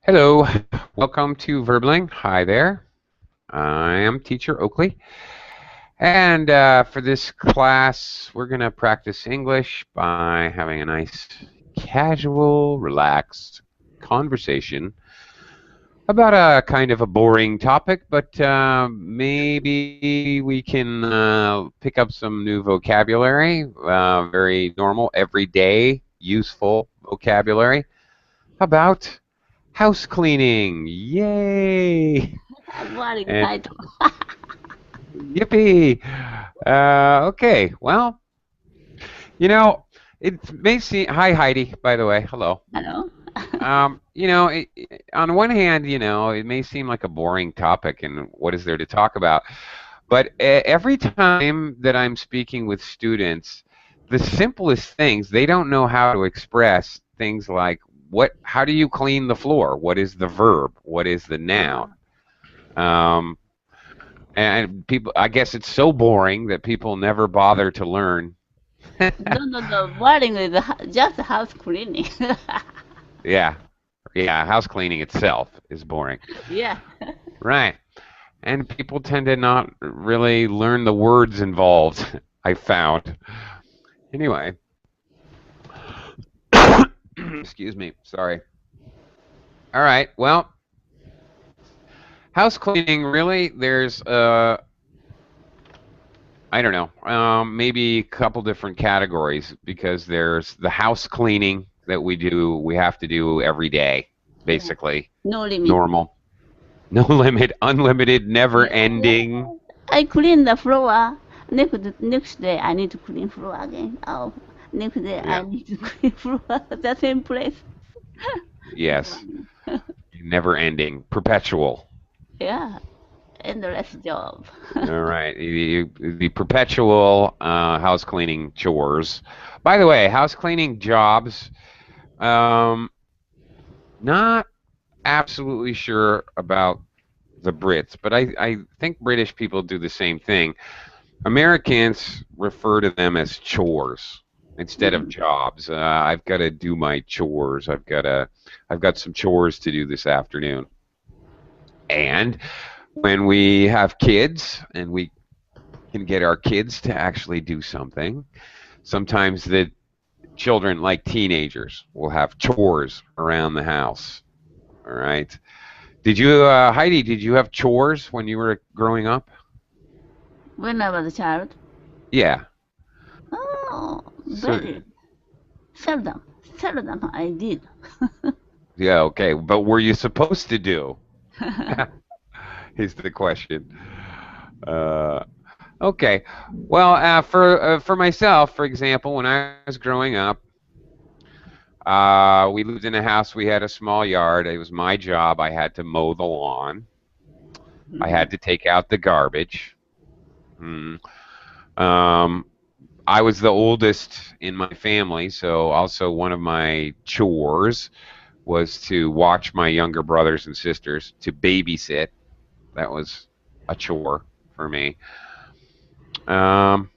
Hello, welcome to Verbling. Hi there, I am Teacher Oakley, and for this class, we're going to practice English by having a nice, casual, relaxed conversation about a kind of a boring topic, but maybe we can pick up some new vocabulary, very normal, everyday, useful vocabulary about house cleaning. Yay! Boring And title. yippee! Okay, well, you know, it may seem. Hi, Heidi, by the way. Hello. Hello. On one hand, it may seem like a boring topic, and what is there to talk about? But every time that I'm speaking with students, the simplest things, they don't know how to express things like how do you clean the floor? What is the verb? What is the noun? Um, and people, I guess it's so boring that people never bother to learn. No. Boring is just house cleaning. Yeah, yeah, house cleaning itself is boring. Yeah. Right. And people tend to not really learn the words involved, I found. Anyway, excuse me, sorry. All right, well, house cleaning, really, there's, I don't know, maybe a couple different categories because there's the house cleaning that we have to do every day, Yeah. basically. No limit. Normal. No limit, unlimited, never Yeah. ending. I clean the floor. Next day I need to clean floor again. Oh, next day I Yeah, need to clean floor the same place. yes, never ending, perpetual. Yeah. Endless job. All right, the perpetual house cleaning chores. By the way, house cleaning jobs, um, not absolutely sure about the Brits, but I think British people do the same thing. Americans refer to them as chores instead of Mhm. jobs. I've got to do my chores. I've got some chores to do this afternoon. And when we have kids and we can get our kids to actually do something, sometimes the children, like teenagers, will have chores around the house. All right. Heidi, did you have chores when you were growing up? When I was a child. Yeah. Oh, So, very seldom. Seldom I did. yeah, okay. But were you supposed to do? Is the question. Uh, okay. Well, for myself, for example, when I was growing up, we lived in a house. We had a small yard. It was my job. I had to mow the lawn. I Mhm. had to take out the garbage. Mm. Um, I was the oldest in my family, so also one of my chores was to watch my younger brothers and sisters, to babysit. That was a chore for me. Um,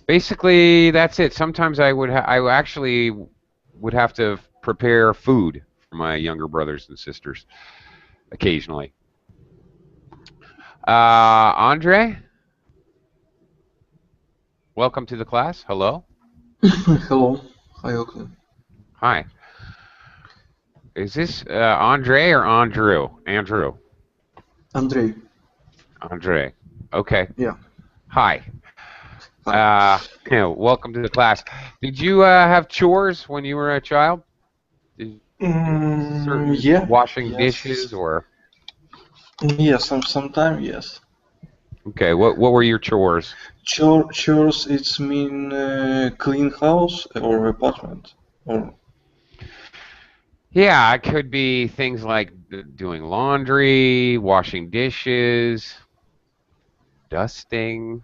Basically, that's it. Sometimes I actually would have to prepare food for my younger brothers and sisters occasionally. Andre, welcome to the class. Hello. Hello. Hi, Oakley. Hi. Is this Andre or Andrew? Andrew. Andrei. Andre. Okay. Yeah. Hi. Hi. Welcome to the class. Did you have chores when you were a child? Did certain Yeah. washing dishes Yes. or Yes. Sometime. Yes. okay? What were your chores? Chores. It's mean clean house or apartment or. Yeah, it could be things like doing laundry, washing dishes, dusting,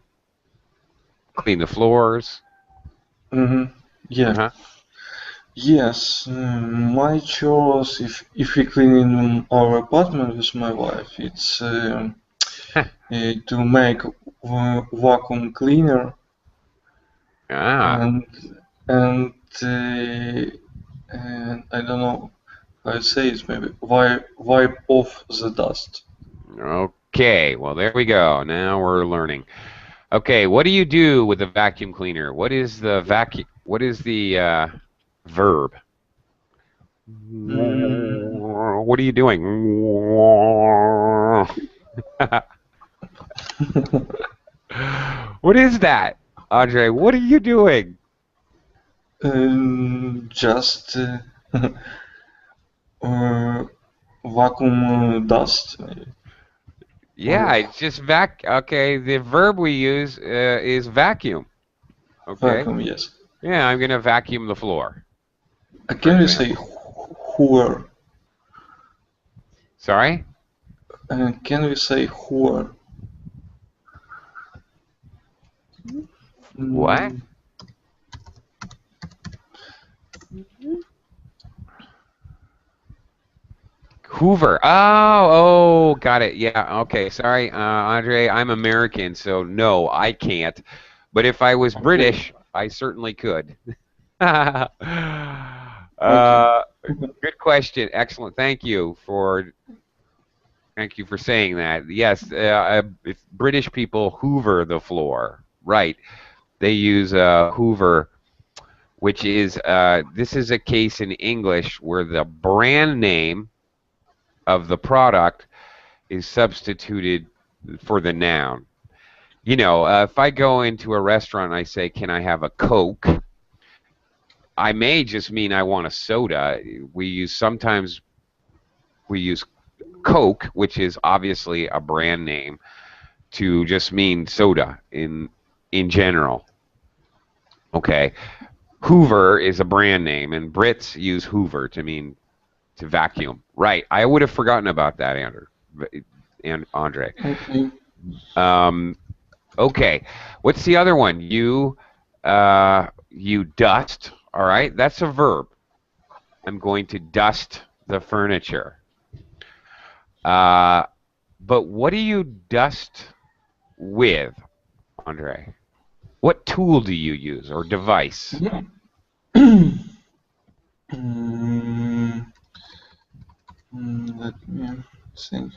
clean the floors. Mm-hmm. Yeah. Uh-huh. Yes. My chores. If we clean in our apartment with my wife, it's to make vacuum cleaner Ah, and and and I don't know I say is maybe wipe off the dust. Okay, well there we go. Now we're learning. Okay, what do you do with a vacuum cleaner? What is the verb? Mm, What are you doing? What is that, Andre? What are you doing? just vacuum dust. Yeah, it's just Okay, the verb we use is vacuum. Okay. Vacuum, yes. Yeah, I'm gonna vacuum the floor, for Can we say example. hoover? Sorry? Can we say hoover? What? Mm, Hoover. Oh, got it. Yeah, okay. Sorry, Andre. I'm American, so no, I can't. But if I was okay. British, I certainly could. uh, Okay. good question. Excellent. Thank you for saying that. Yes, if British people hoover the floor, right? They use Hoover, which is this is a case in English where the brand name of the product is substituted for the noun. You know, if I go into a restaurant and I say, "Can I have a Coke?" I may just mean I want a soda. Sometimes we use Coke, which is obviously a brand name, to just mean soda in general. Okay. Hoover is a brand name, and Brits use Hoover to mean to vacuum. Right. I would have forgotten about that, Andrew and Andre. Okay. Okay. What's the other one? You dust. All right. That's a verb. I'm going to dust the furniture. But what do you dust with, Andre? What tool do you use or device? Mm, let me think.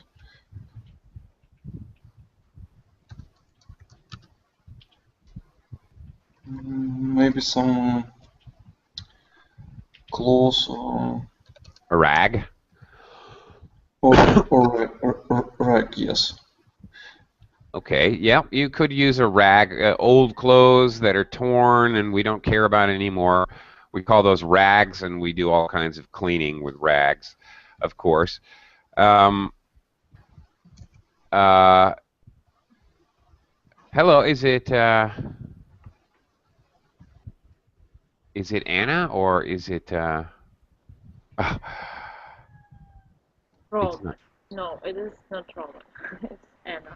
Maybe some clothes A rag? or rag, yes. Okay, yeah, you could use a rag. Old clothes that are torn and we don't care about anymore. We call those rags, and we do all kinds of cleaning with rags, of course. Um, uh, hello, is it Anna or is it it's Roman. not. No, it is not Roman. It's Anna.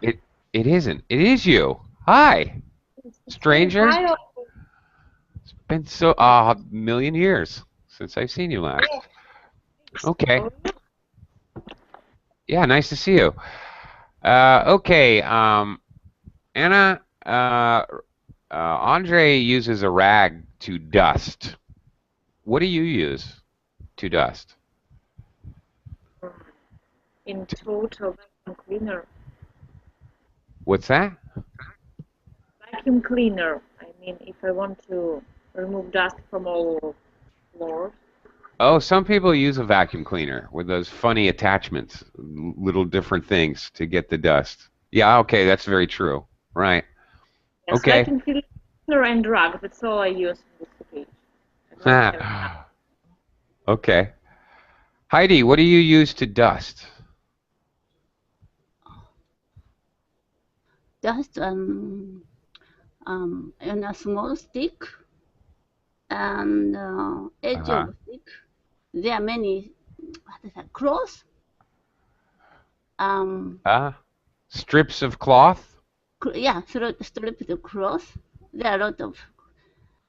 It isn't. It is you. Hi, Hey, stranger. hi. It's been so a million years since I've seen you last. Okay. Yeah, nice to see you. Okay, Anna, Andre uses a rag to dust. What do you use to dust? In total, vacuum cleaner. What's that? Vacuum cleaner. I mean, if I want to remove dust from all floors. Oh, some people use a vacuum cleaner with those funny attachments, little different things to get the dust. Yeah, okay, that's very true. Right. Yes, Okay. vacuum cleaner and rag. That's all I use in this occasion. I don't have Okay. Heidi, what do you use to dust? Just in a small stick and edge Uh-huh. of stick. There are many, what is that, cross? Strips of cloth? Yeah, strip the cross. There are a lot of,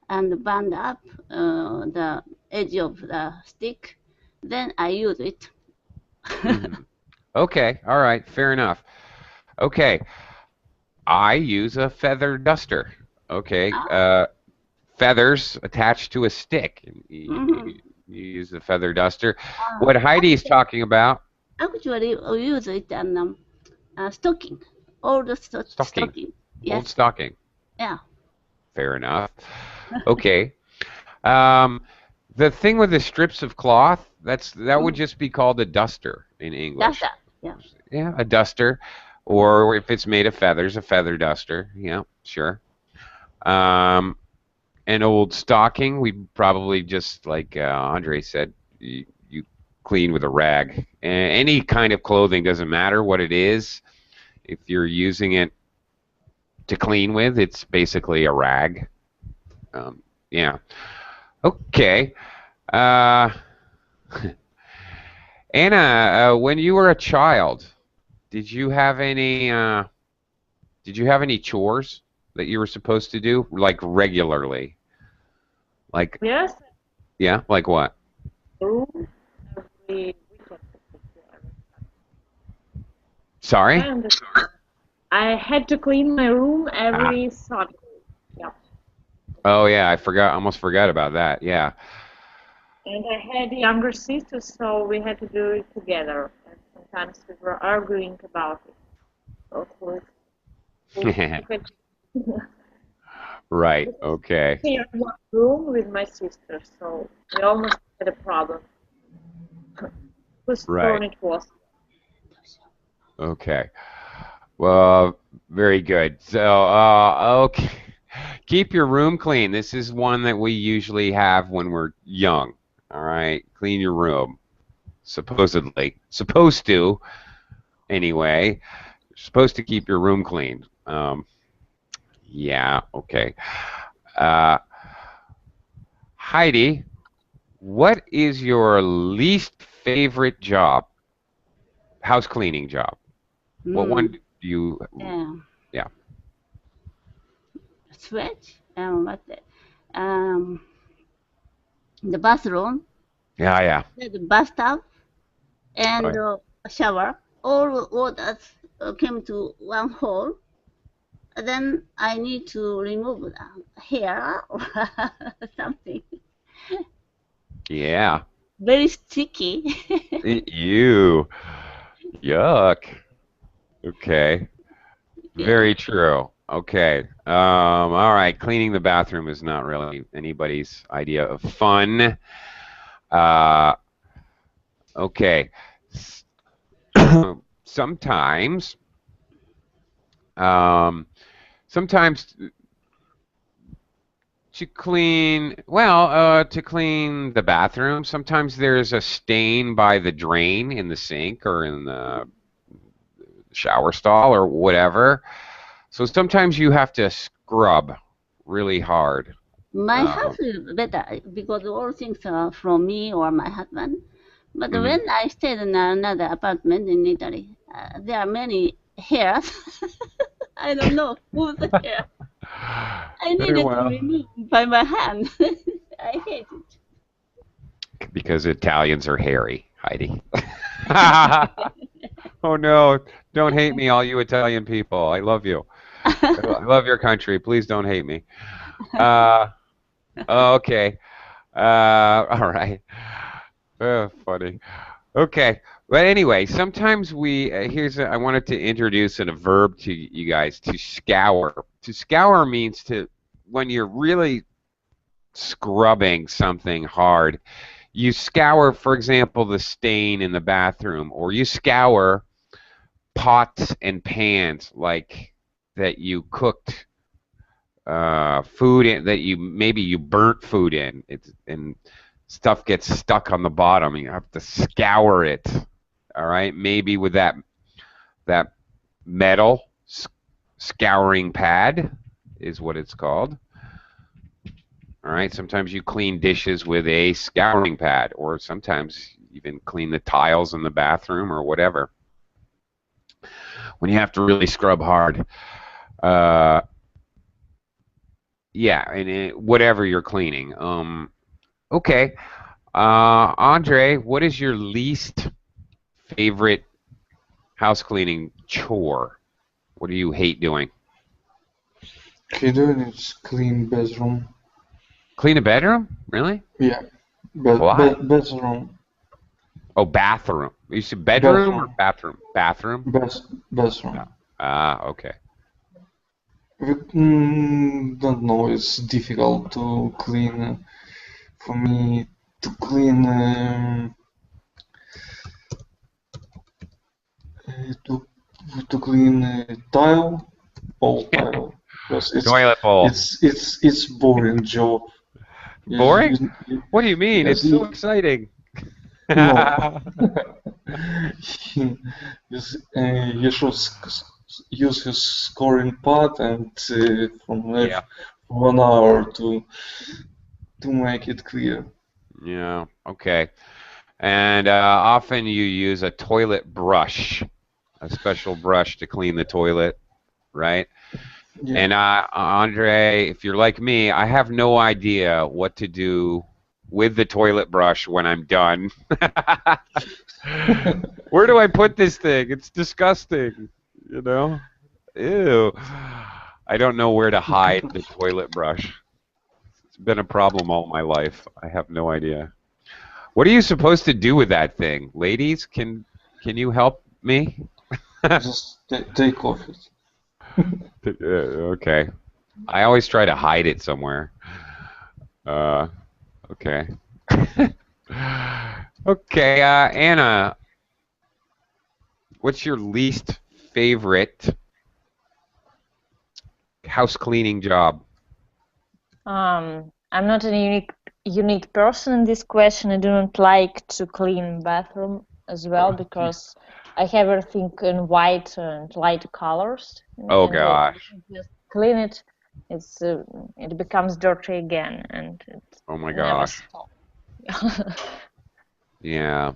and band up the edge of the stick. Then I use it. Mhm. Okay, all right, fair enough. Okay, I use a feather duster. Okay, Ah, feathers attached to a stick. mhm. You use the feather duster. Uh, What Heidi is talking about, Actually, we use it on stocking, old stocking, stocking. old Yes, stocking. yeah, Fair enough. Okay. Um, the thing with the strips of cloth, that would just be called a duster in that's English. that. Yeah. Yeah, a duster, or if it's made of feathers, a feather duster. Yeah, sure. Um, an old stocking, we probably just like Andre said, you clean with a rag. Any kind of clothing doesn't matter what it is. If you're using it to clean with, it's basically a rag. Yeah. Okay. Uh, Anna, when you were a child, did you have any chores that you were supposed to do like regularly? Like Yes, yeah, like what? room every weekend. I Sorry? understand. I had to clean my room Ah. every Saturday. Yeah. Oh yeah, I forgot. Almost forgot about that. Yeah. And I had a younger sister, so we had to do it together. And sometimes we were arguing about it. So if it Right. Okay. in one room with my sister, so we almost had a problem. Whose Right. turn it was? Okay. Well, very good. So, okay. Keep your room clean. This is one that we usually have when we're young. All right. Clean your room. Supposedly. Supposed to, anyway. You're supposed to keep your room clean. Yeah. Okay. Uh, Heidi, what is your least favorite job? House cleaning job. What one do you? Yeah. Yeah. Sweat. What um, the bathroom, Yeah. Yeah. the bathtub, Oh, and yeah. shower. All waters came to one hole. Then I need to remove the hair or something. Yeah. Very sticky. You. Yuck. Okay. Yeah. Very true. Okay. All right. Cleaning the bathroom is not really anybody's idea of fun. Uh, okay. Sometimes, um, sometimes to clean the bathroom, sometimes there's a stain by the drain in the sink or in the shower stall or whatever. So sometimes you have to scrub really hard. My Um, house is better because all things are from me or my husband. But mhm. when I stayed in another apartment in Italy, there are many hairs. I don't know who's the hair. I Very needed to well. remove by my hand. I hate it. Because Italians are hairy, Heidi. Oh no, don't hate me, all you Italian people. I love you. I love your country. Please don't hate me. Uh, okay. All right. Funny. Okay. But anyway, sometimes I wanted to introduce a verb to you guys, to scour. To scour means when you're really scrubbing something hard, you scour, for example, the stain in the bathroom, or you scour pots and pans like that you cooked food in, that you burnt food in. And stuff gets stuck on the bottom. You have to scour it. All right, maybe with that metal scouring pad is what it's called. All right, sometimes you clean dishes with a scouring pad, or sometimes even clean the tiles in the bathroom or whatever. When you have to really scrub hard, uh, yeah, and whatever you're cleaning. Okay, Andre, what is your least favorite house cleaning chore? What do you hate doing? He doing is clean bedroom. Clean a bedroom? Really? Yeah. What? Bedroom. Oh, bathroom. You said bedroom or Bathroom. bathroom? Bathroom? Bathroom. Okay. Don't know. It's difficult to clean. For me, to clean to clean tile, all tile, because Toilet bowl. it's boring job. Boring? What do you mean? Yes, It's so exciting. no. Yes, you should use your scoring pad and from Yeah. 1 hour to make it clear. Yeah. Okay. And often you use a toilet brush, a special brush to clean the toilet, right? Yeah. And Andre, if you're like me, I have no idea what to do with the toilet brush when I'm done. Where do I put this thing? It's disgusting, you know? Ew. I don't know where to hide the toilet brush. It's been a problem all my life. I have no idea. What are you supposed to do with that thing? Ladies, can you help me? Just take off it. Okay. I always try to hide it somewhere. Okay. Okay, Anna, what's your least favorite house cleaning job? I'm not a unique person in this question. I do not like to clean bathroom as well because I have everything in white and light colors. Oh and gosh. just clean it, it becomes dirty again, and it Oh my never gosh. stops. Yeah.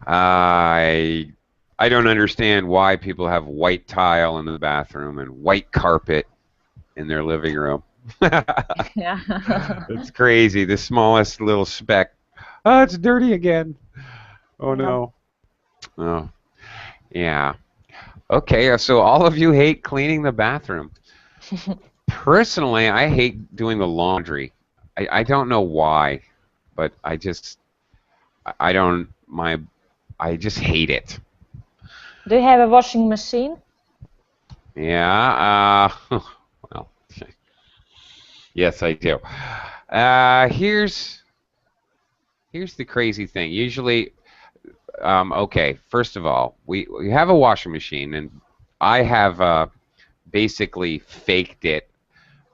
I don't understand why people have white tile in the bathroom and white carpet in their living room. Yeah. It's crazy. The smallest little speck. Oh, it's dirty again. Oh no. Oh. Yeah. Okay, so all of you hate cleaning the bathroom. Personally, I hate doing the laundry. I don't know why, but I just hate it. Do you have a washing machine? Yeah. Well, yes, I do. Here's the crazy thing. Usually, okay. First of all, we have a washing machine, and I have basically faked it.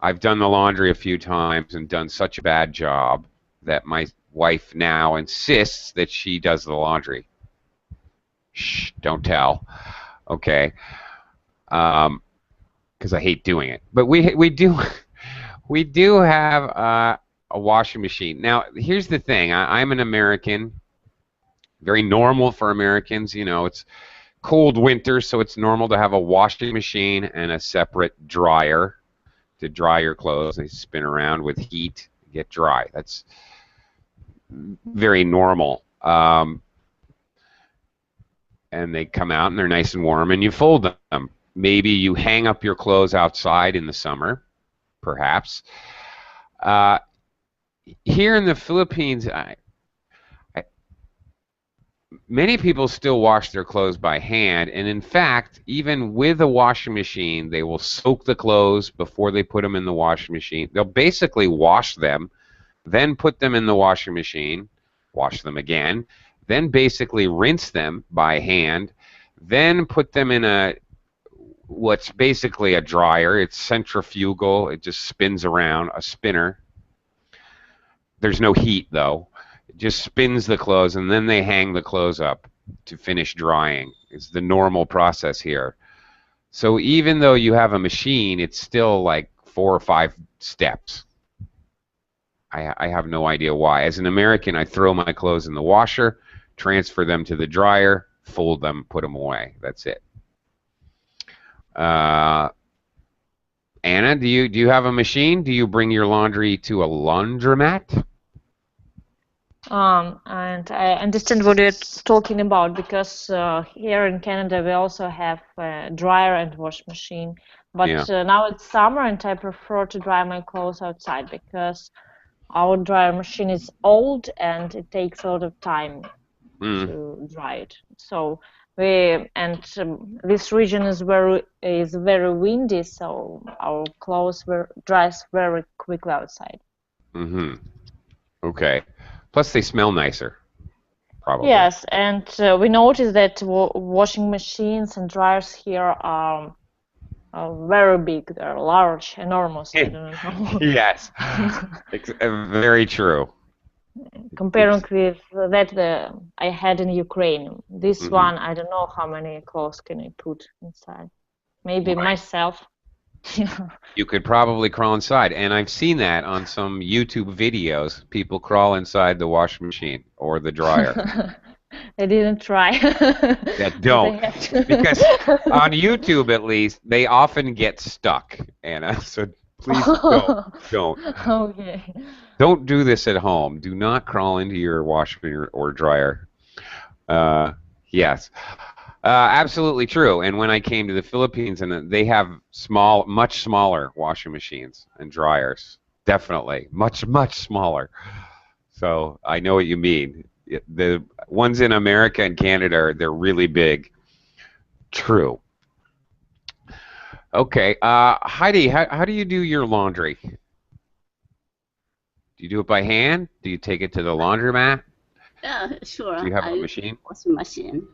I've done the laundry a few times and done such a bad job that my wife now insists that she does the laundry. Shh, don't tell. Okay. Because I hate doing it. But we do we do have a washing machine. Now, here's the thing. I'm an American. Very normal for Americans. You know, it's cold winter, so it's normal to have a washing machine and a separate dryer to dry your clothes. They spin around with heat, get dry. That's very normal. And they come out and they're nice and warm, and you fold them. Maybe you hang up your clothes outside in the summer, perhaps. Here in the Philippines, many people still wash their clothes by hand, and in fact, even with a washing machine, they will soak the clothes before they put them in the washing machine. They'll basically wash them, then put them in the washing machine, wash them again, then basically rinse them by hand, then put them in what's basically a dryer. It's centrifugal. It just spins around, a spinner. There's no heat, though. It just spins the clothes, and then they hang the clothes up to finish drying. It's the normal process here. So even though you have a machine, it's still like 4 or 5 steps. I have no idea why. As an American, I throw my clothes in the washer, transfer them to the dryer, fold them, put them away. That's it. Anna, do you have a machine? Do you bring your laundry to a laundromat? And I understand what you're talking about because here in Canada we also have a dryer and wash machine. But Yeah. now it's summer and I prefer to dry my clothes outside because our dryer machine is old and it takes a lot of time Mm. to dry it. So this region is very windy, so our clothes dries very quickly outside. Mm-hmm. Okay. Plus, they smell nicer, probably. Yes, and we noticed that washing machines and dryers here are very big. They're large, enormous. I don't know. Yes. Very true. Comparing with that I had in Ukraine. This Mhm. one, I don't know how many clothes can I put inside. Maybe Right. myself. You could probably crawl inside, and I've seen that on some YouTube videos. People crawl inside the washing machine or the dryer. I didn't try. Yeah, don't. Because on YouTube, at least, they often get stuck, Anna. So please don't. Okay. Don't do this at home. Do not crawl into your washer or dryer. Yes. Absolutely true. And when I came to the Philippines, and they have much smaller washing machines and dryers. Definitely. Much, much smaller. So I know what you mean. The ones in America and Canada, they're really big. True. Okay. Heidi, how do you do your laundry? Do you do it by hand? Do you take it to the laundromat? Yeah, sure. Do you have I a use machine? washing machine.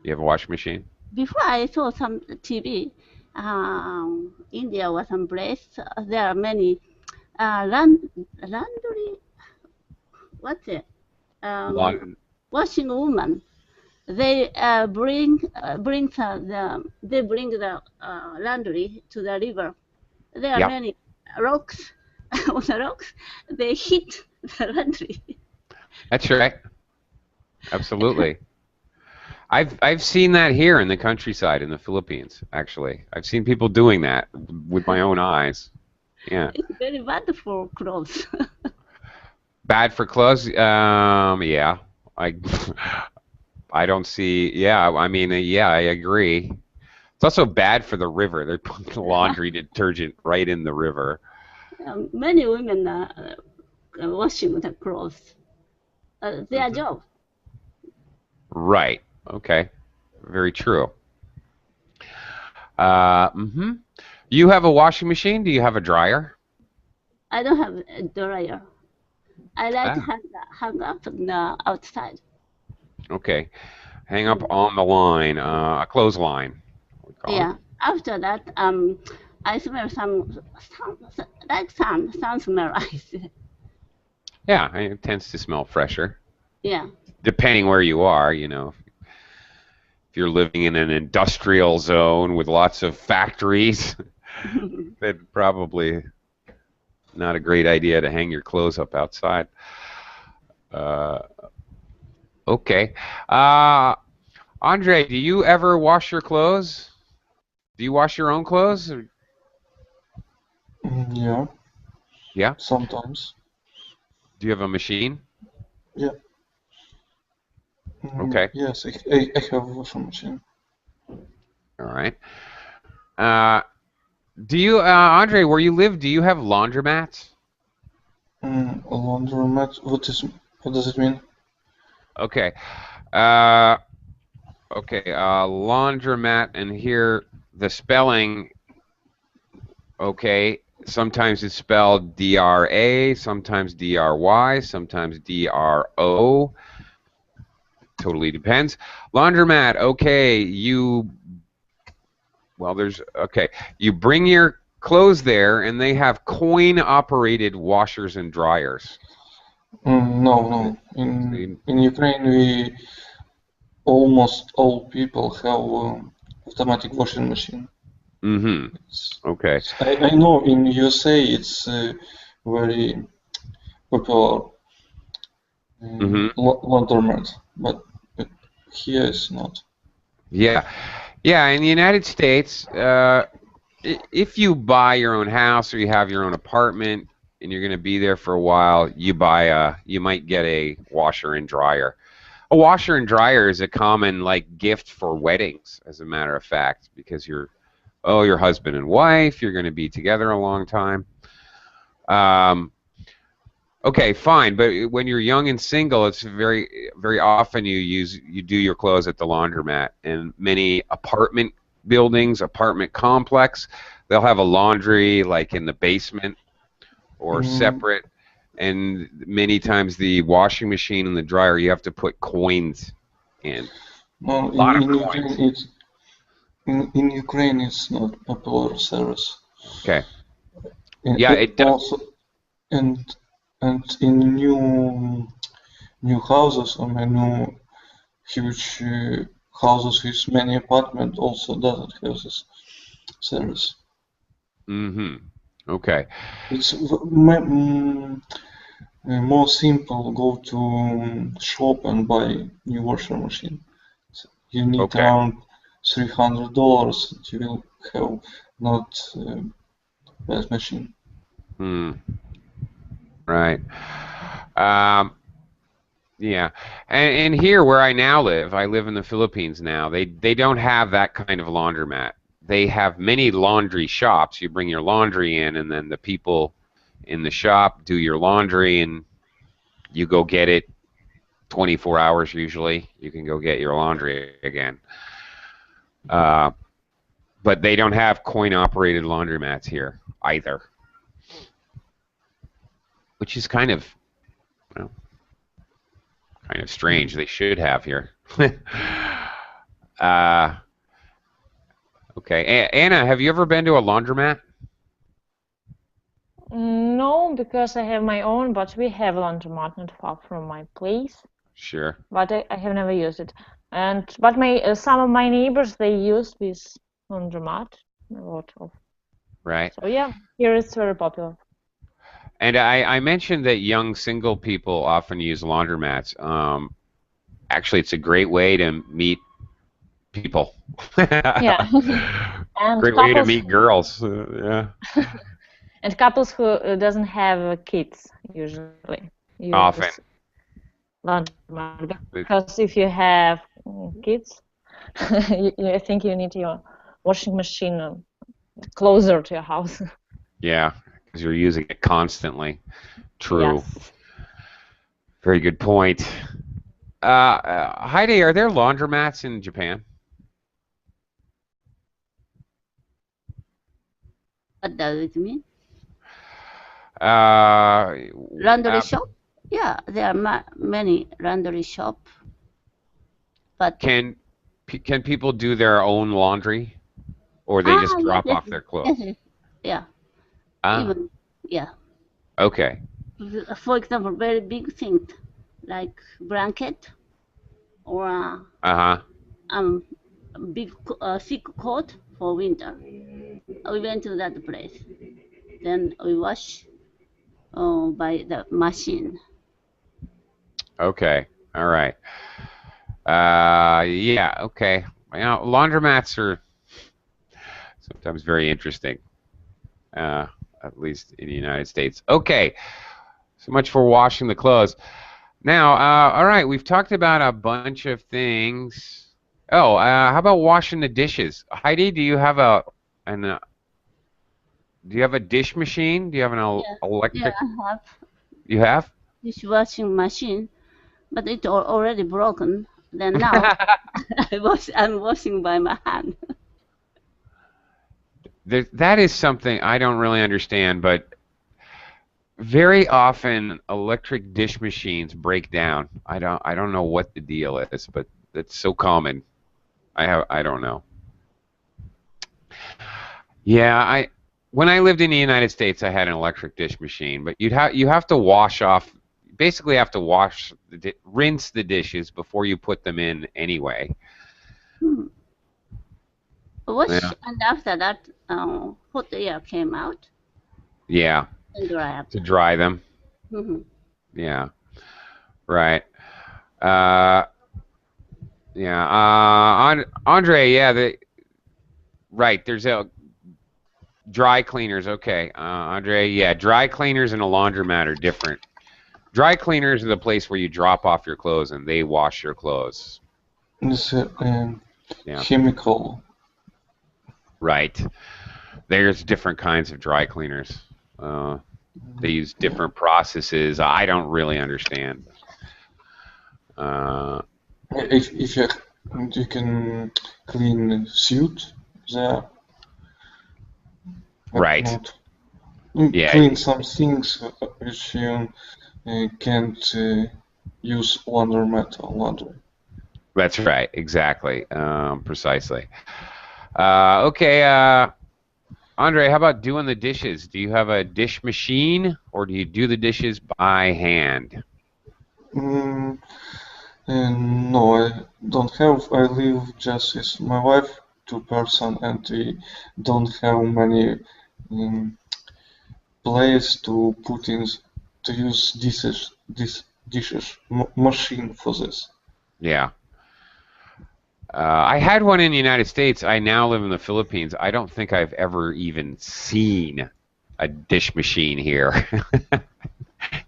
You have a washing machine? Before I saw some TV, India was some place. There are many laundry. What's it? Washing woman. They bring the laundry to the river. There are Yep. many rocks. On the rocks, they hit the laundry. That's right. Absolutely. I've seen that here in the countryside in the Philippines, actually. I've seen people doing that with my own eyes. Yeah. It's very bad for clothes. Bad for clothes? Yeah. I don't see. Yeah, I mean, yeah, I agree. It's also bad for the river. They're putting laundry detergent right in the river. Many women are washing the clothes. Their job. Right. Okay. Very true. Mm-hmm. You have a washing machine? Do you have a dryer? I don't have a dryer. I like to Ah. hang up outside. Okay. Hang up on the line, a clothesline. we call it. Yeah. After that, I smell some smell. Yeah, it tends to smell fresher. Yeah. Depending where you are, you know. If you're living in an industrial zone with lots of factories, then probably not a great idea to hang your clothes up outside. Okay. Andre, do you ever wash your clothes? Do you wash your own clothes? Yeah, Yeah? sometimes. Do you have a machine? Yeah. Okay. Yes, I have a washing machine. All right. Do you, Andre, where you live, do you have laundromats? A laundromat. What does it mean? Okay. Laundromat, and here the spelling, okay, sometimes it's spelled D-R-A, sometimes D-R-Y, sometimes D-R-O. Totally depends. Laundromat, okay, you bring your clothes there, and they have coin-operated washers and dryers. No. In Ukraine, almost all people have automatic washing machine. Mm-hmm. Okay. I know in USA it's very popular laundromat, but here it's not. Yeah. Yeah, in the United States, if you buy your own house or you have your own apartment and you're going to be there for a while, you might get a washer and dryer. A washer and dryer is a common gift for weddings, as a matter of fact, because you're husband and wife, you're going to be together a long time. Okay, fine, but when you're young and single, it's very often you do your clothes at the laundromat. And many apartment buildings, apartment complex, they'll have a laundry like in the basement or Mm, separate. And many times the washing machine and the dryer, you have to put coins in. no, A lot of in Ukraine coins. it's in Ukraine it's not popular service. Okay. And Yeah, it does. also and in new houses or new huge houses with many apartments also doesn't have this service. Mm-hmm. Okay. It's more simple. Go to shop and buy new washing machine. You need Okay. around $300. You will have not that machine. Hmm. Right. Um, yeah. And here where I now live, I live in the Philippines now. They don't have that kind of laundromat. They have many laundry shops. You bring your laundry in, and then the people in the shop do your laundry, and you go get it 24 hours usually. You can go get your laundry again. Uh, but they don't have coin-operated laundromats here either, which is well, kind of strange. They should have here. uh, okay, Anna, have you ever been to a laundromat? No, because I have my own, but we have a laundromat not far from my place. Sure. But I have never used it. But my some of my neighbors they use this laundromat a lot of. Right. So yeah, here it's very popular. And I mentioned that young single people often use laundromats. Actually, it's a great way to meet people. Yeah. And Great way to couples meet girls. Yeah. and couples who doesn't have kids usually use Often. laundromat It- because if you have kids, I think you need your washing machine closer to your house. Yeah, because you're using it constantly. True. Yes. Very good point. Heidi, are there laundromats in Japan? What does it mean? Laundry Uh, shop? Yeah, there are many laundry shop, but can people do their own laundry, or they just yes, drop yes, off their yes, clothes? yes, yeah, Ah, even yeah. okay. For example, very big things like blanket or Uh-huh. um big thick coat for winter. We went to that place. Then we wash by the machine. Okay. All right. Yeah, okay. Laundromats are sometimes very interesting, uh, at least in the United States. Okay, so much for washing the clothes. Now, all right, we've talked about a bunch of things. Oh, how about washing the dishes? Heidi, an do you have a dish machine? Do you have an Yeah, yeah, electric? I have You have? dishwashing machine, but it's already broken. Then now I'm washing by my hand. That is something I don't really understand, but very often electric dish machines break down. I don't know what the deal is, but it's so common. I don't know. Yeah, when I lived in the United States, I had an electric dish machine, but you have to wash off, basically have to rinse the dishes before you put them in anyway. Hmm. Wash, Yeah. and after that, hot air came out Yeah, and dry up. to dry them. Mhm. Yeah. Right. Uh, yeah. Andre, yeah, right. There's a dry cleaners. Okay. Andre, yeah, dry cleaners and a laundromat are different. Dry cleaners are the place where you drop off your clothes and they wash your clothes. It's Yeah. chemical. Right. There's different kinds of dry cleaners. They use different processes. I don't really understand. If you can clean suit there, but Right. not Yeah. clean some things which you can't use laundromat or laundry. That's right. Exactly. Precisely. Okay. Andre, how about doing the dishes? Do you have a dish machine, or do you do the dishes by hand? No, I don't have. I live just with my wife, 2 person, and we don't have many place to put in to use dishes machine for this. Yeah. I had one in the United States. I now live in the Philippines. I don't think I've ever even seen a dish machine here.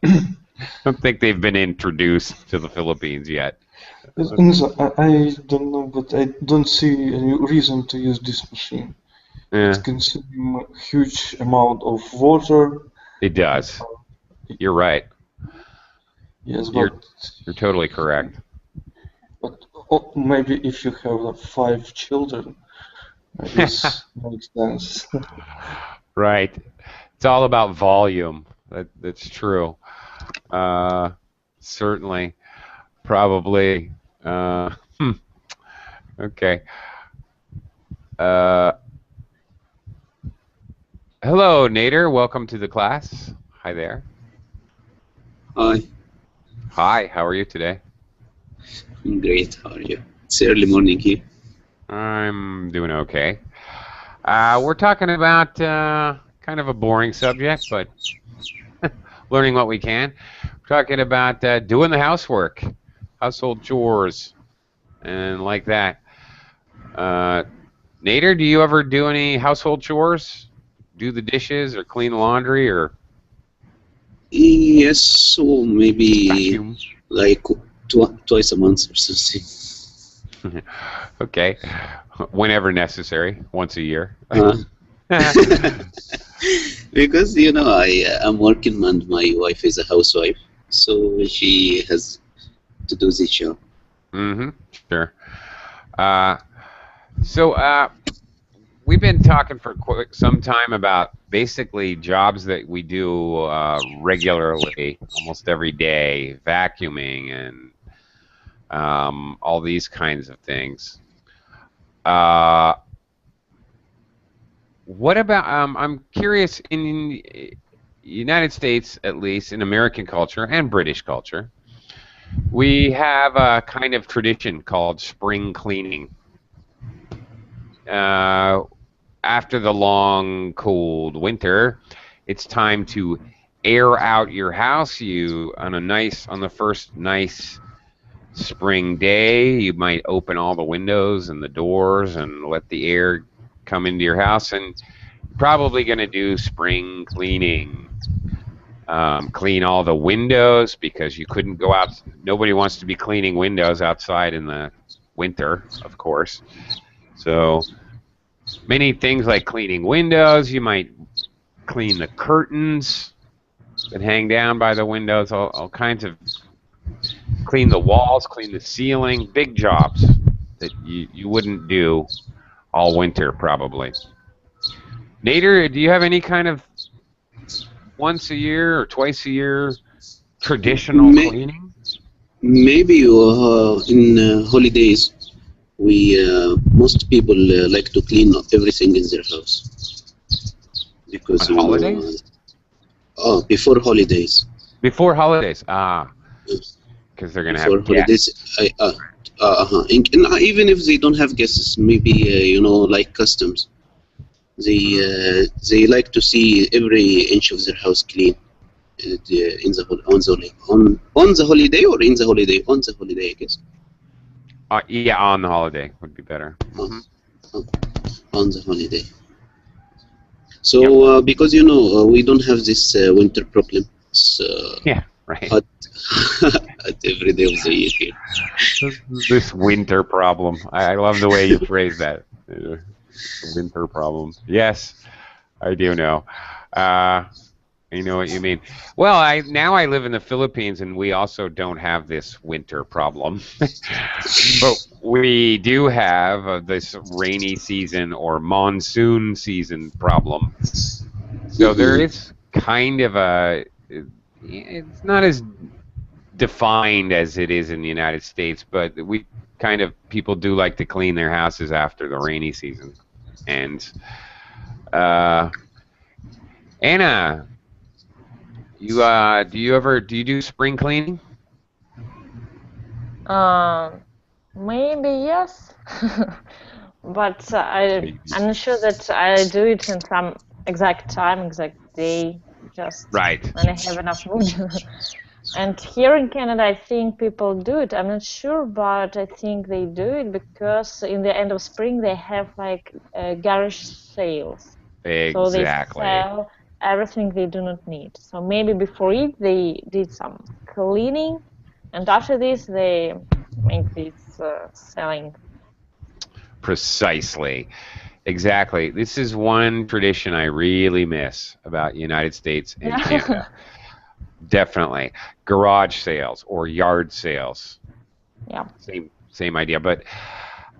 I don't think they've been introduced to the Philippines yet. I don't know, but I don't see any reason to use this machine. Yeah, It consumes a huge amount of water. it does. You're right. Yes, You're totally correct. but maybe if you have 5 children, this makes sense. Right. It's all about volume. That's true. Certainly. Probably. Okay. Hello, Nader. Welcome to the class. Hi there. Hi, Hi. How are you today? I'm great. How are you? It's early morning here. I'm doing okay. We're talking about kind of a boring subject, but learning what we can. We're talking about doing the housework, household chores, and like that. Nader, do you ever do any household chores? Do the dishes or clean the laundry or Yes, so maybe vacuum? like twice a month or something. Okay. Whenever necessary, once a year. Because I'm working and my wife is a housewife, so she has to do this job. Mm-hmm. Sure. So we've been talking for quite some time about basically jobs that we do regularly, almost every day, vacuuming and all these kinds of things. What about? I'm curious. In the United States, at least in American culture and British culture, we have a kind of tradition called spring cleaning. After the long, cold winter, it's time to air out your house. On the first nice spring day, you might open all the windows and the doors and let the air come into your house, and you're probably going to do spring cleaning. Clean all the windows because you couldn't go out. Nobody wants to be cleaning windows outside in the winter, of course. So many things like cleaning windows. You might clean the curtains that hang down by the windows, all kinds of, clean the walls, clean the ceiling, big jobs that you wouldn't do all winter probably. Nader, do you have any kind of once a year or twice a year traditional cleaning? Maybe in holidays, most people like to clean everything in their house because On holidays? Before holidays. Before holidays, because they're gonna Before have holidays, guests. and even if they don't have guests, maybe like customs, they like to see every inch of their house clean on the holiday or in the holiday on the holiday, I guess. Yeah, on the holiday would be better. On the holiday. So because we don't have this winter problem, so Yeah, right. hot at every day of the year here. This winter problem. I love the way you phrase that. The winter problem. Yes, I do know. I know what you mean. Well, I live in the Philippines, and we also don't have this winter problem, but we do have this rainy season or monsoon season problem. So there is kind of it's not as defined as it is in the United States, but people do like to clean their houses after the rainy season. And Anna, do you do spring cleaning? Maybe yes, but I'm not sure that I do it in some exact time, exact day, just Right. when I have enough mood. And here in Canada, I think people do it. I'm not sure, but I think they do it because in the end of spring they have like garage sales. Exactly. So they sell everything they do not need. So maybe before it they did some cleaning, and after this they make this selling. Precisely. Exactly. This is one tradition I really miss about United States and Canada. Definitely. Garage sales or yard sales. Yeah. Same idea. But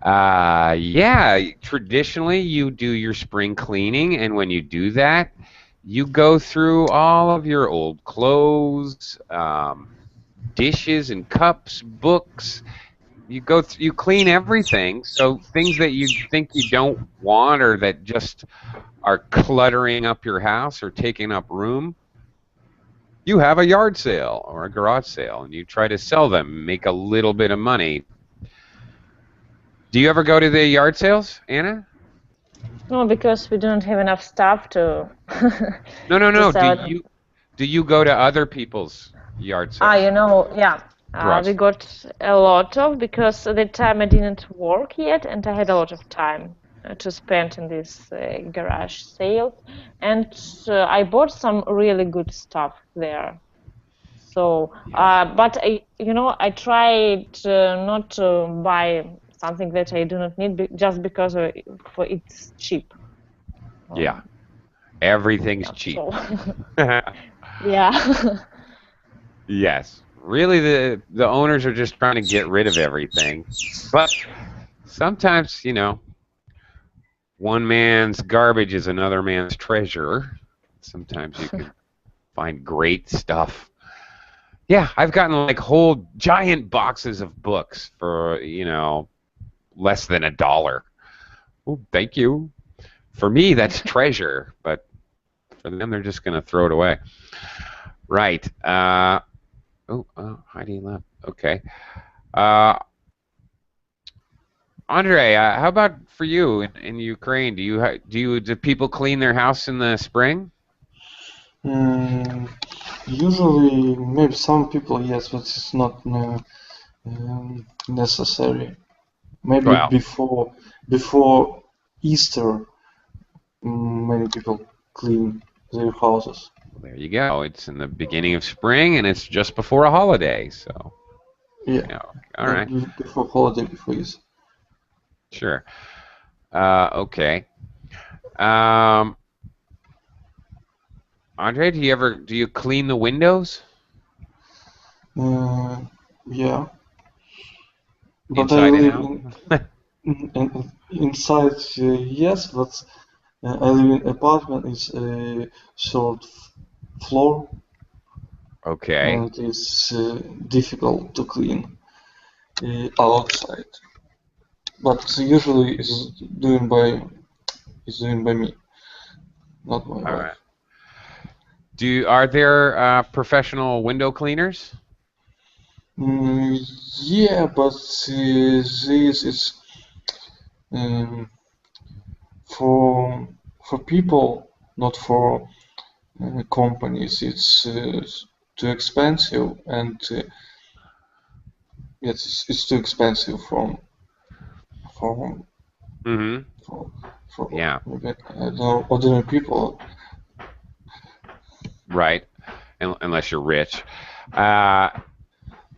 yeah, traditionally you do your spring cleaning, and when you do that, you go through all of your old clothes, dishes and cups, books. You clean everything. So things that you think you don't want or that just are cluttering up your house or taking up room, you have a yard sale or a garage sale, and you try to sell them, make a little bit of money. Do you ever go to the yard sales, Anna? No, because we don't have enough staff to. No. Do you go to other people's yard sales? Yeah. We got a lot of, because at the time I didn't work yet, and I had a lot of time to spend in this garage sale, and I bought some really good stuff there. So, but I tried not to buy something that I do not need just because it's cheap. Yeah, everything's cheap. So. Yeah. Yes. Really, the owners are just trying to get rid of everything. But sometimes, one man's garbage is another man's treasure. Sometimes you can find great stuff. Yeah, I've gotten like whole giant boxes of books for, less than $1. Oh, thank you. For me, that's treasure, but for them, they're just going to throw it away. Right. Heidi left. Okay. Andre, how about for you in Ukraine? Do people clean their house in the spring? Usually, maybe some people, yes, but it's not necessary. Maybe before Easter, many people clean their houses. There you go. It's in the beginning of spring, and it's just before a holiday, so. Yeah. All right. Before holiday, before Easter. Sure. Okay. Andre, do you clean the windows? Yeah. But inside I and out? Inside, yes, but I live in apartment. It's a third floor. Okay. And it's difficult to clean outside. But usually it's doing by me, not my wife. All right. Are there professional window cleaners? Yeah, but this is for people, not for companies. It's too expensive, and yes, it's too expensive for yeah. Ordinary people. Right, unless you're rich.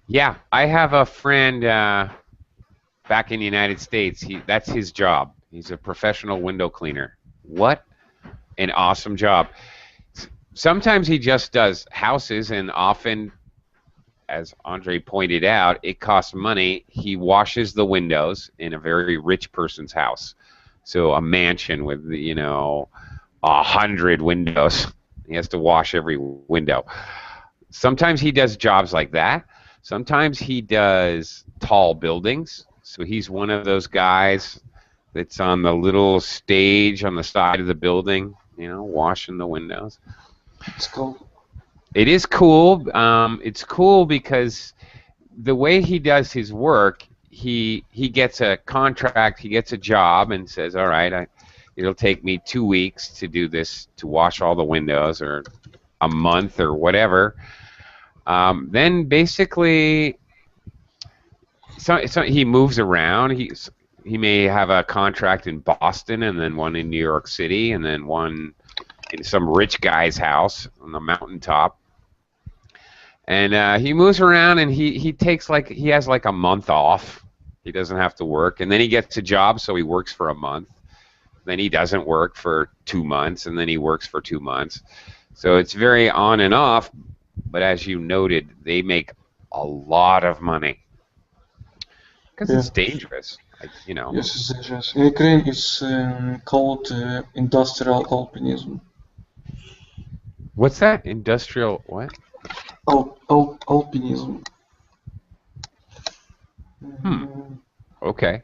Yeah, I have a friend back in the United States. That's his job. He's a professional window cleaner. What an awesome job. sometimes he just does houses, and often, as Andre pointed out, it costs money. He washes the windows in a very rich person's house. So a mansion with, 100 windows. He has to wash every window. Sometimes he does jobs like that. Sometimes he does tall buildings. So he's one of those guys that's on the little stage on the side of the building, washing the windows. It's cool. It is cool. It's cool because the way he does his work, he gets a contract, he gets a job, and says, "All right, it'll take me 2 weeks to do this, to wash all the windows, or a month, or whatever." Then basically, so he moves around. He may have a contract in Boston, and then one in New York City, and then one in some rich guy's house on the mountaintop. And he moves around, and he has like a month off. He doesn't have to work, and then he gets a job, so he works for a month. Then he doesn't work for 2 months, and then he works for 2 months. So it's very on and off. But as you noted, they make a lot of money because it's dangerous. Yes, it's dangerous. In Ukraine, it's called industrial alpinism. What's that? Industrial what? Alpinism. Okay.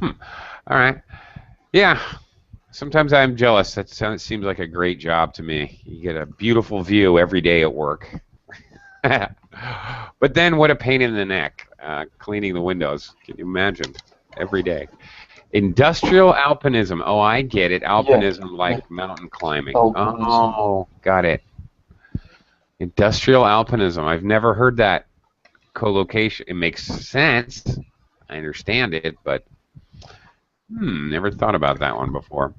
All right. Yeah. Sometimes I'm jealous. That seems like a great job to me. You get a beautiful view every day at work. But then what a pain in the neck, cleaning the windows. Can you imagine? Every day. Industrial alpinism. Oh, I get it. Alpinism, like mountain climbing. Alpinism. Oh, got it. Industrial alpinism. I've never heard that collocation. It makes sense. I understand it, but never thought about that one before.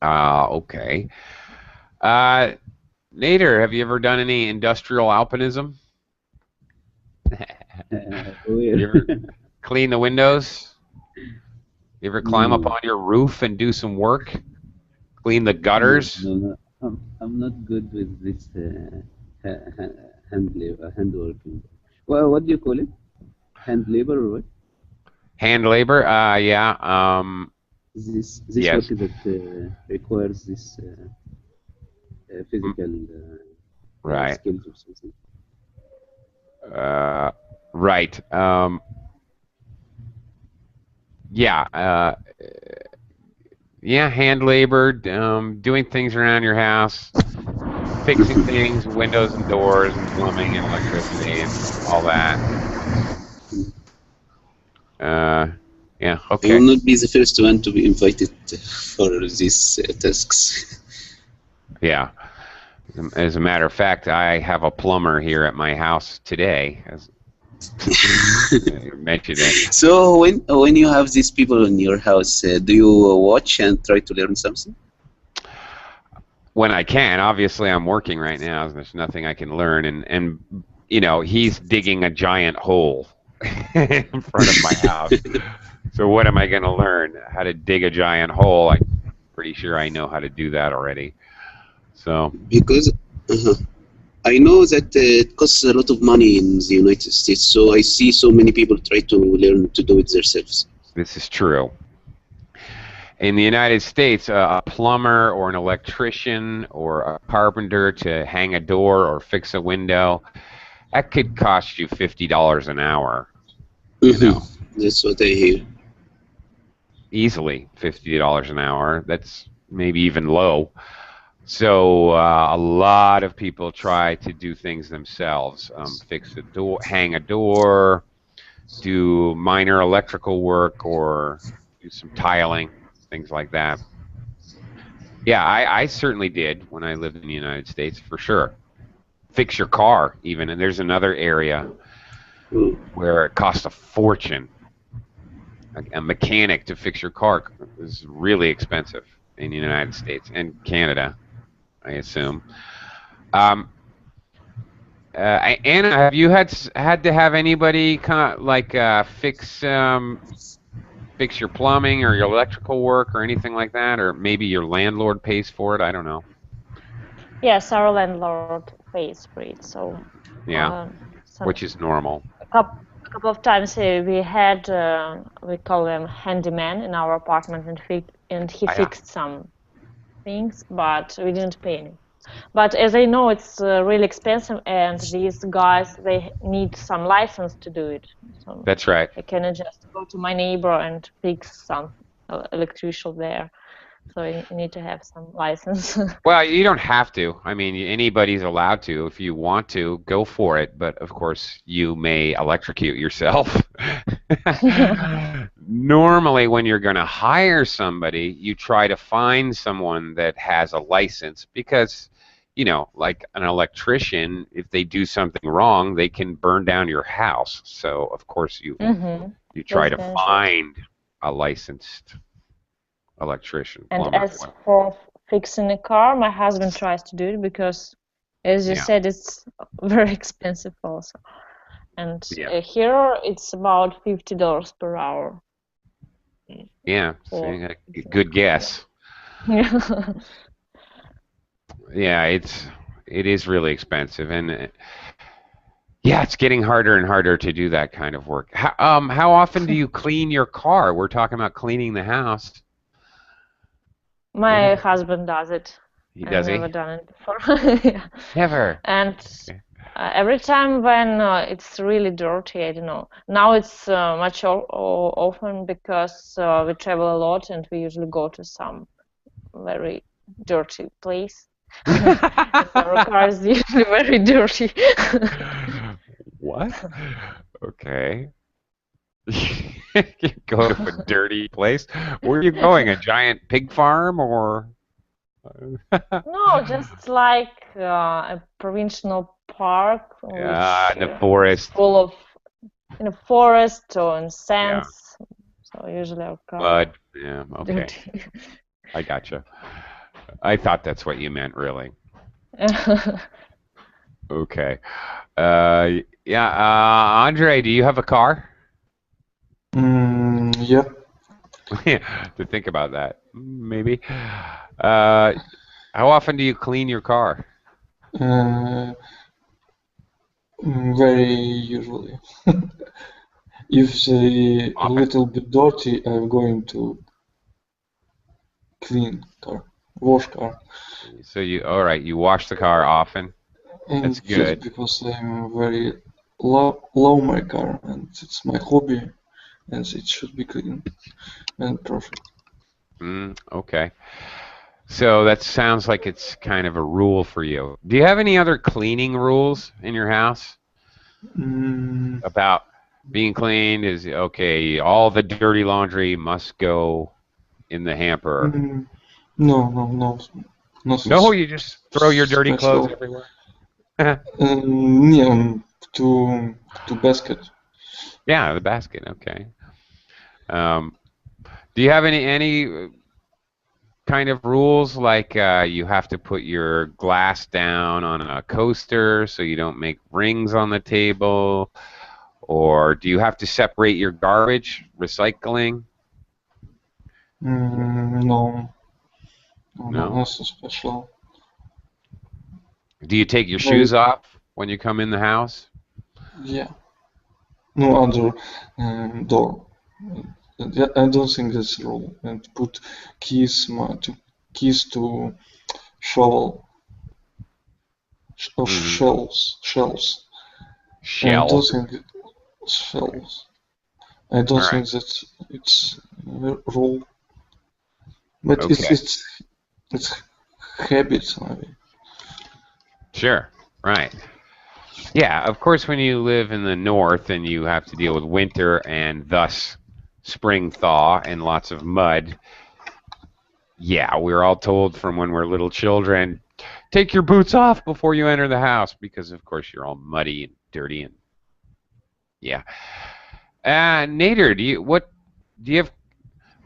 Okay. Nader, have you ever done any industrial alpinism? You ever clean the windows? You ever climb up on your roof and do some work? Clean the gutters? No, I'm not good with this hand working. Well, what do you call it? Hand labor or what? Hand labor? Yeah. This yes. work that requires this physical right. skills or something. Right. Yeah. Yeah, hand labor, doing things around your house, fixing things, windows and doors and plumbing and electricity and all that. Yeah, okay. I will not be the first one to be invited for these tasks. Yeah. As a matter of fact, I have a plumber here at my house today. As you mentioned it. So when you have these people in your house, do you watch and try to learn something? When I can. Obviously, I'm working right now. There's nothing I can learn, and he's digging a giant hole in front of my house. So what am I going to learn? How to dig a giant hole? I'm pretty sure I know how to do that already. So because I know that it costs a lot of money in the United States, so I see so many people try to learn to do it themselves. This is true. In the United States, a plumber or an electrician or a carpenter to hang a door or fix a window, that could cost you $50 an hour. That's what I hear. Easily $50 an hour. That's maybe even low. So a lot of people try to do things themselves, fix a door, hang a door, do minor electrical work, or do some tiling, things like that. Yeah, I certainly did when I lived in the United States, for sure. Fix your car, even, and there's another area where it costs a fortune. A mechanic to fix your car is really expensive in the United States and Canada, I assume. Anna, have you had to have anybody fix fix your plumbing or your electrical work or anything like that? Or maybe your landlord pays for it? I don't know. Yes, our landlord pays for it, so Yeah, which is normal. a couple of times we had we call them handyman in our apartment, and he fixed some things, but we didn't pay any. But as I know, it's really expensive, and these guys, they need some license to do it. So That's right. I cannot just go to my neighbor and fix some electrician there. So you need to have some license. Well, you don't have to. I mean, anybody's allowed to. If you want to, go for it. But of course, you may electrocute yourself. Normally, when you're going to hire somebody, you try to find someone that has a license because, you know, like an electrician, if they do something wrong, they can burn down your house. So, of course, you try to find a licensed electrician, plumber. And as for fixing a car, my husband tries to do it because, as you said, it's very expensive also. And here it's about $50 per hour. Yeah, good guess. Yeah, it is really expensive, and it's getting harder and harder to do that kind of work. How often do you clean your car? We're talking about cleaning the house. My husband does it. Does he? I've never done it before. Never. And every time when it's really dirty, I don't know. Now it's much often because we travel a lot and we usually go to some very dirty place. Our car is usually very dirty. What? Okay. You go to a dirty place? Where are you going? A giant pig farm or? No, just like a provincial park. In the forest. Full of, in a forest or in sands. So usually our car. Mud. Yeah. Okay. I gotcha. I thought that's what you meant, really. Okay. Andre, do you have a car? Yeah. To think about that, maybe. How often do you clean your car? Very usually. If they a little bit dirty, I'm going to clean car, wash car. So you wash the car often? And that's good. Because I'm very love my car and it's my hobby. And it should be clean and perfect. Okay. So that sounds like it's kind of a rule for you. Do you have any other cleaning rules in your house? About being clean? Is okay, all the dirty laundry must go in the hamper. No. No, you just throw your dirty clothes everywhere? To basket. Yeah, the basket, okay. Do you have any kind of rules like you have to put your glass down on a coaster so you don't make rings on the table, or do you have to separate your garbage, recycling? No, nothing special. Do you take your shoes off when you come in the house? Yeah. No other door. I don't think that's a rule. And put keys to shovel of shells. I don't think shells. I don't think that it's a rule. But it's habit maybe. Sure. Right. Yeah, of course, when you live in the north and you have to deal with winter and thus spring thaw and lots of mud, we're all told from when we're little children, take your boots off before you enter the house because, of course, you're all muddy and dirty and Nader, do you have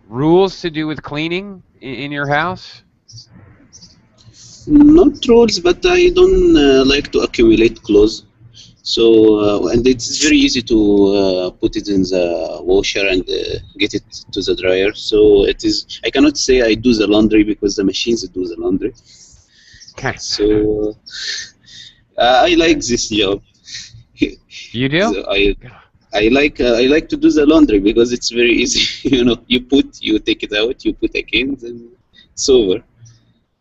rules to do with cleaning in your house? Not rules, but I don't like to accumulate clothes. So and it's very easy to put it in the washer and get it to the dryer. So it is. I cannot say I do the laundry because the machines do the laundry. Okay. So I like this job. You do? So I like to do the laundry because it's very easy. You take it out, you put again, then it's over.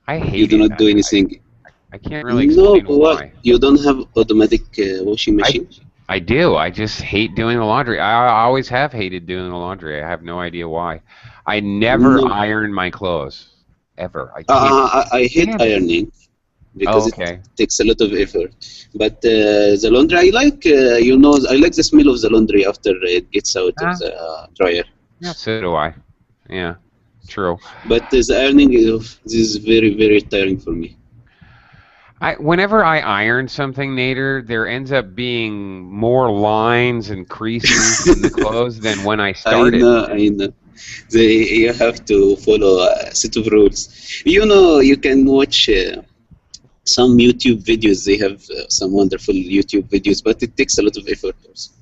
I hate You do it. not do anything. I can't really No, explain but what? why. You don't have automatic washing machine? I do. I just hate doing the laundry. I always have hated doing the laundry. I have no idea why. I never No. iron my clothes. Ever. I can't. I hate Damn. ironing because okay. it takes a lot of effort. But the laundry, I like, I like the smell of the laundry after it gets out of the dryer. Yeah, so do I. Yeah, true. But the ironing this is very, very tiring for me. Whenever I iron something, Nader, there ends up being more lines and creases in the clothes than when I started. I know. You have to follow a set of rules. You can watch some YouTube videos. They have some wonderful YouTube videos, but it takes a lot of effort also.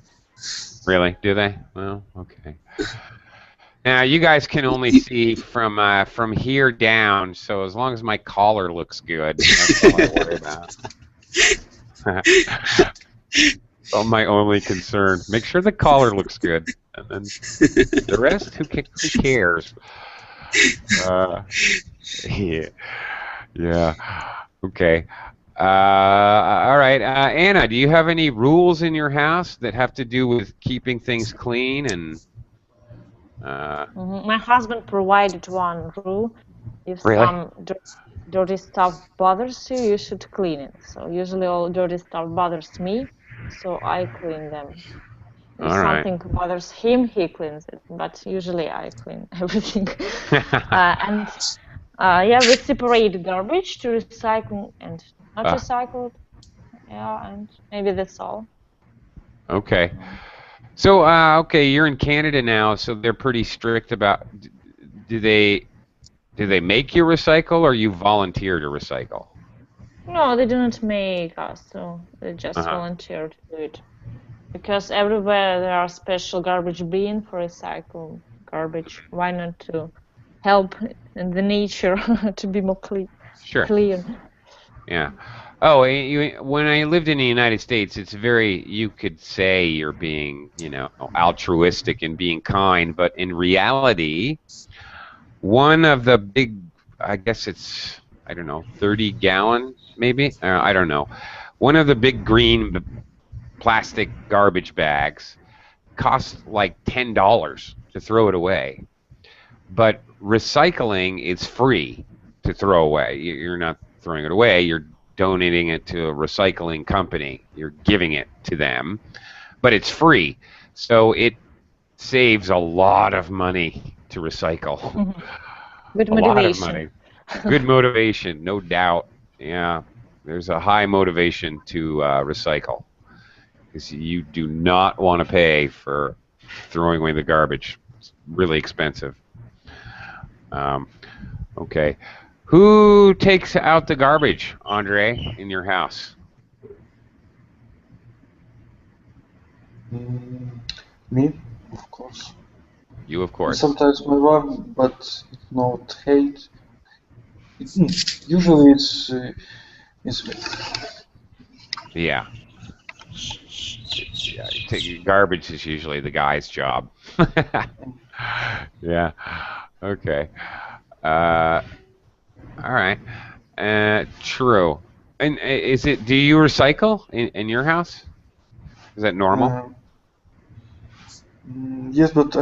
Really? Do they? Well, okay. Now you guys can only see from here down, so as long as my collar looks good, that's all I worry about. That's all my only concern. Make sure the collar looks good, and then the rest, who cares? Yeah. Okay. All right. Anna, do you have any rules in your house that have to do with keeping things clean and? My husband provided one rule: if Really? some dirty stuff bothers you, you should clean it. So usually all dirty stuff bothers me, so I clean them. If All right. something bothers him, he cleans it. But usually I clean everything. We separate garbage to recycle and not recycled. Yeah, and maybe that's all. Okay. So, okay, you're in Canada now, so they're pretty strict about. Do they make you recycle, or you volunteer to recycle? No, they do not make us, so they just volunteer to do it. Because everywhere there are special garbage bin for recycle garbage. Why not to help in the nature to be more clean? Sure. Clear. Yeah. Oh, when I lived in the United States, it's very, you could say you're being, altruistic and being kind, but in reality, one of the big, I guess it's, 30-gallon, maybe? I don't know. One of the big green plastic garbage bags costs like $10 to throw it away. But recycling is free to throw away. You're not throwing it away, you're donating it to a recycling company. You're giving it to them, but it's free. So it saves a lot of money to recycle. Good a motivation. lot of money. Good motivation, no doubt. Yeah, there's a high motivation to recycle. Because you do not want to pay for throwing away the garbage. It's really expensive. Okay. Who takes out the garbage, Andre, in your house? Me, of course. You, of course. Sometimes my wife, but not hate. Usually it's me. Yeah. Garbage is usually the guy's job. Yeah. Okay. All right. True. And do you recycle in your house? Is that normal? Yes, but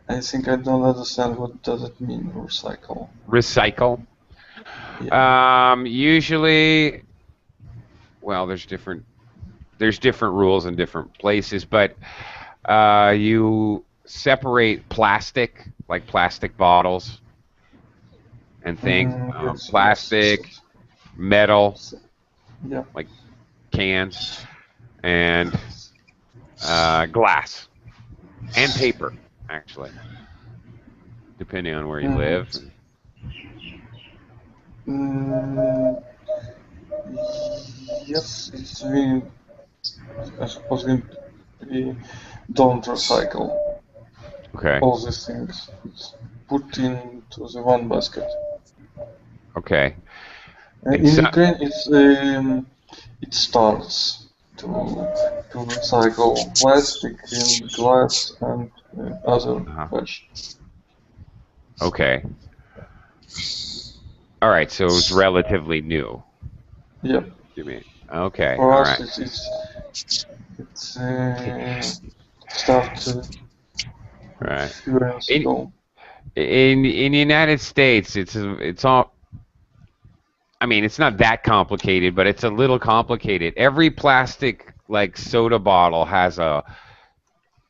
I think I don't understand what does it mean, recycle. Recycle? Yeah. Usually, well, there's different rules in different places, but you separate plastic, like plastic bottles and things, Yes, plastic, yes. metal, Yeah. like cans, and glass, and paper, actually, depending on where you live. Yes, I suppose we don't recycle Okay. all these things. It's put into the one basket. Okay. In And so, Ukraine, it starts to recycle plastic and glass and other uh-huh. trash. Okay. All right. So it's relatively new. Yeah, You mean? Okay. for All us right. it's start Right. few years In ago. in the United States, it's all. I mean, it's not that complicated, but it's a little complicated. Every plastic like soda bottle has a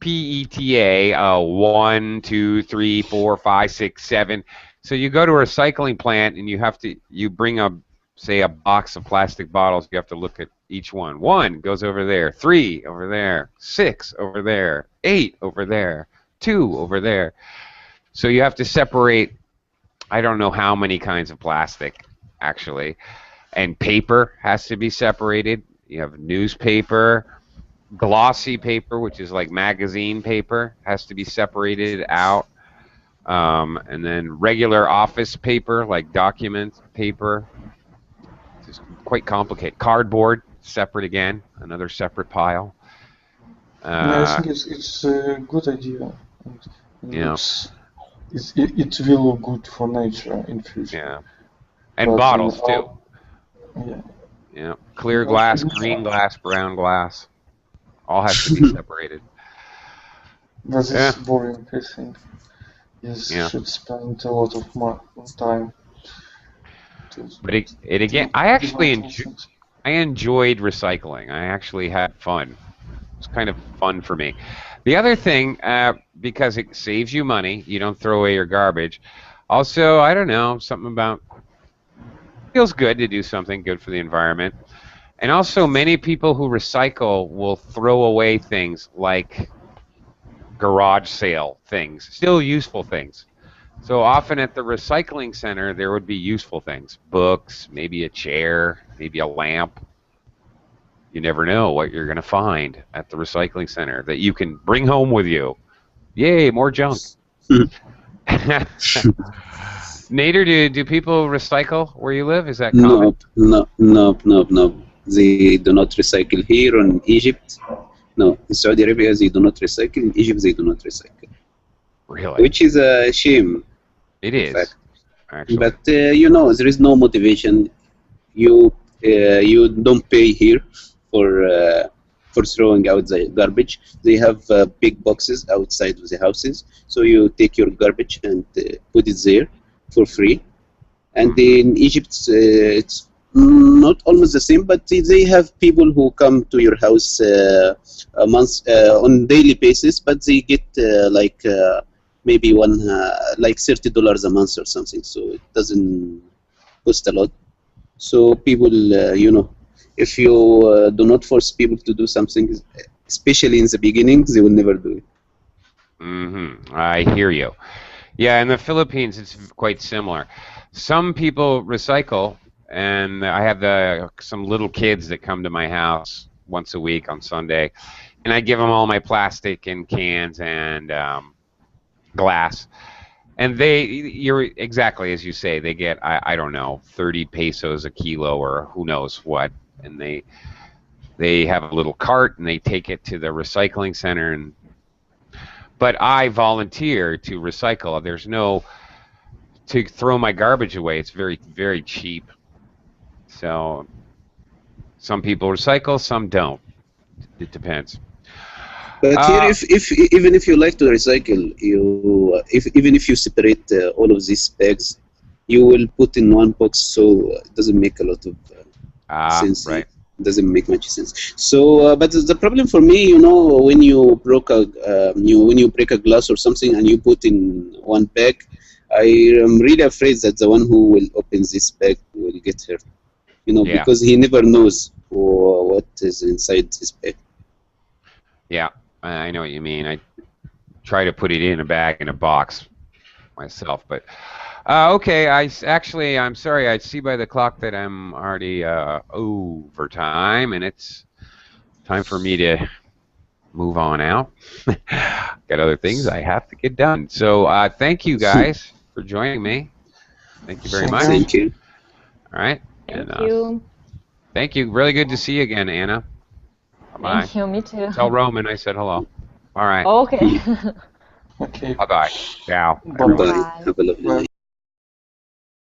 PETA 1, 2, 3, 4, 5, 6, 7. So you go to a recycling plant and you bring say a box of plastic bottles. You have to look at each one. 1 goes over there, 3 over there, 6 over there, 8 over there, 2 over there. So you have to separate. I don't know how many kinds of plastic actually, and paper has to be separated. You have newspaper. Glossy paper, which is like magazine paper, has to be separated out. And then regular office paper, like document paper, is quite complicated. Cardboard, separate again, another separate pile. I think it's a good idea. And Yeah. it will look good for nature in future. Yeah. And But bottles too. Yeah. Yeah. Clear glass, green glass, brown glass. All has to be separated. That is Yeah. boring, I think. Yes, Yeah. should spend a lot of time. But again, I enjoyed recycling. I actually had fun. It's kind of fun for me. The other thing, because it saves you money, you don't throw away your garbage. Also, I don't know, something about feels good to do something good for the environment. And also, many people who recycle will throw away things like garage sale things, still useful things. So often at the recycling center, there would be useful things, books, maybe a chair, maybe a lamp. You never know what you're going to find at the recycling center that you can bring home with you. Yay, more junk. Nader, do people recycle where you live? Is that common? No. They do not recycle here in Egypt. No, in Saudi Arabia they do not recycle. In Egypt they do not recycle. Really? Which is a shame. It is. Fact. Actually. But there is no motivation. You don't pay here for throwing out the garbage. They have big boxes outside of the houses, so you take your garbage and put it there for free. And in Egypt, it's not almost the same, but they have people who come to your house a month on daily basis, but they get maybe like $30 a month or something, so it doesn't cost a lot. So people, if you do not force people to do something, especially in the beginning, they will never do it. I hear you. Yeah, in the Philippines, it's quite similar. Some people recycle, and I have some little kids that come to my house once a week on Sunday, and I give them all my plastic and cans and glass. And you're exactly as you say, they get, I don't know, 30 pesos a kilo or who knows what, and they have a little cart and they take it to the recycling center. But I volunteer to recycle. There's no to throw my garbage away. It's very, very cheap. So some people recycle, some don't. It depends. But here, even if you like to recycle, even if you separate all of these bags, you will put in one box, so it doesn't make a lot of sense. Right. It doesn't make much sense. So, but the problem for me, when you when you break a glass or something and you put in one bag, I am really afraid that the one who will open this bag will get hurt. Because he never knows what is inside this bag. Yeah, I know what you mean. I try to put it in a bag in a box myself, but Okay, actually, I'm sorry. I see by the clock that I'm already over time, and it's time for me to move on out. Got other things I have to get done. So thank you guys for joining me. Thank you very much. Thank you. All right. Thank And, you. thank you. Really good to see you again, Anna. Bye-bye. Thank you. Me too. Tell Roman I said hello. All right. Okay. Okay. Bye-bye. Ciao. Bye-bye. Bye. Have a lovely night.